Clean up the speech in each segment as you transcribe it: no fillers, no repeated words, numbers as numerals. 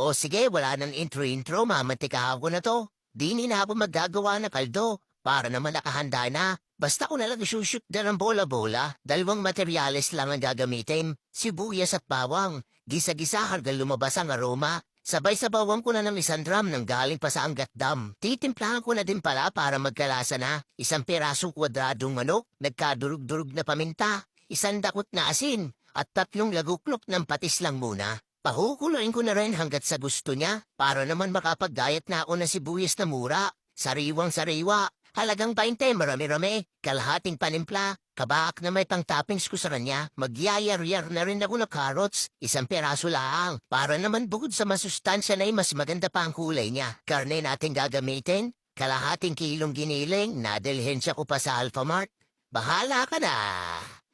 O sige, wala nang intro-intro, mamantika ako na to. Di na ako maggagawa na kaldo. Para naman nakahanda na. Basta ko nalang isushoot na ng bola-bola. Dalawang materyales lang ang gagamitin. Sibuyas at bawang. Gisa-gisa hanggang lumabas ang aroma. Sabay-sabawan ko na ng 1 drum ng galing pa sa Angat Dam. Titimplahan ko na din pala para magkalasa na. 1 pirasong kwadradong manok, nagkadurug-durug na paminta, 1 dakot na asin, at 3 laguklok ng patis lang muna. Pahukuloyin ko na rin hanggat sa gusto niya para naman makapag-diet na ako ng sibuyas na mura. Sariwang-sariwa, halagang 20, marami-rami, kalahating panimpla, kabak na may pang-toppings ko sa kanya. Magyayar-yar na rin ako ng carrots, 1 piraso lang, para naman bukod sa masustansya na mas maganda pa ang kulay niya. Karne natin gagamitin, kalahating kilong giniling, nadilhensya ko pa sa Alphamart. Bahala ka na!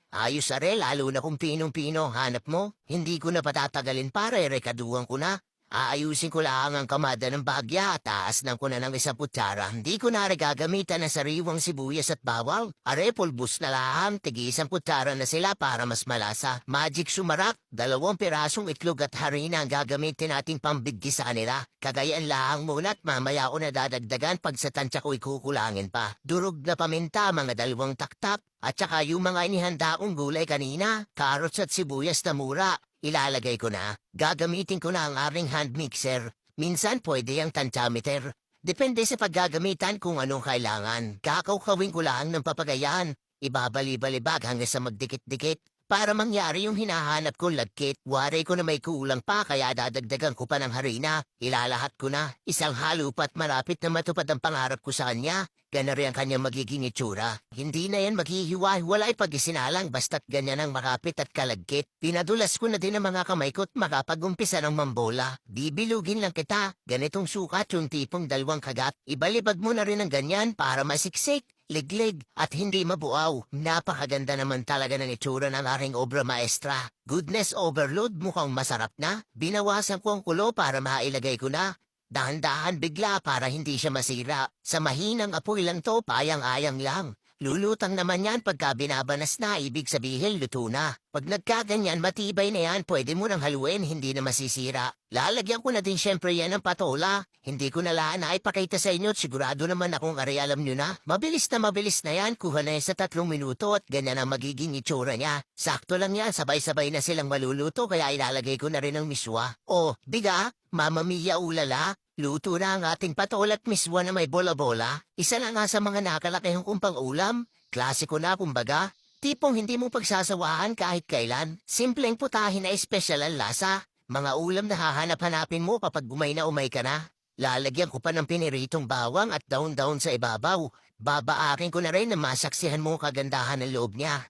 Ayos are, lalo na kung pinong-pino hanap mo. Hindi ko na patatagalin para rekaduhan ko na. Aayusin ko lang ang kamada ng bagya at taasnan ko na ng 1 kutsara. Hindi ko na gagamitan ng sariwang sibuyas at bawang. Are, pulbos na lang, tigi 1 kutsara na sila para mas malasa. Magic sumarak, 2 pirasong itlog at harina ang gagamitin nating pambiggi sa kanila. Kagayan lang muna at mamaya ko na dadagdagan pag sa tansya ko ikukulangin pa. Durog na paminta, mga 2 taktak. At saka yung mga inihanda kong gulay kanina, carrots at sibuyas na mura. Ilalagay ko na. Gagamitin ko na ang aring hand mixer. Minsan pwede ang tantyameter. Depende sa paggagamitan kung anong kailangan. Kakawkawin ko lang ng papagayan. Ibabali-balibag hanggang sa magdikit-dikit. Para mangyari yung hinahanap kong lagkit, waray ko na may kulang pa kaya dadagdagan ko pa ng harina. Ilalahat ko na. Isang halo pa't malapit na matupad ang pangarap ko sa kanya. Gana rin ang kanyang magiging itsura. Hindi na yan maghihiwa-hiwalay pag isinalang basta't ganyan ang makapit at kalagkit. Pinadulas ko na din ang mga kamay ko't makapag-umpisa ng mambola. Bibilugin lang kita. Ganitong sukat yung tipong 2 kagat. Ibalibag mo na rin ang ganyan para masiksik, liglig, at hindi mabuaw. Napakaganda naman talaga ng itsura ng aring obra maestra. Goodness overload, mukhang masarap na. Binawasan ko ang kulo para mailagay ko na. Dahan-dahan bigla para hindi siya masira. Sa mahinang apoy lang to, payang-ayang lang. Lulutang naman yan pagka binabanas na, ibig sabihin luto na. Pag nagkaganyan, matibay na yan, pwede mo nang haluin, hindi na masisira. Lalagyan ko na din syempre yan ng patola. Hindi ko na laan na ipakita sa inyo at sigurado naman akong alam nyo na. Mabilis na yan, kuha na yan sa 3 minuto at ganyan ang magiging itsura niya. Sakto lang yan, sabay-sabay na silang maluluto kaya ilalagay ko na rin ang miswa. O, biga, Mama Mia ulala. Luto na ang ating patol at miswa na may bola-bola. Isa na nga sa mga nakalakihang kong pang-ulam. Klasiko na kumbaga. Tipong hindi mo pagsasawaan kahit kailan. Simpleng putahin na espesyal ang lasa. Mga ulam na hahanap-hanapin mo kapag umay na umay ka na. Lalagyan ko pa ng piniritong bawang at daon-daon sa ibabaw. Babaakin ko na rin na masaksihan mo kagandahan ng loob niya.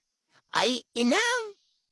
Ay, ina!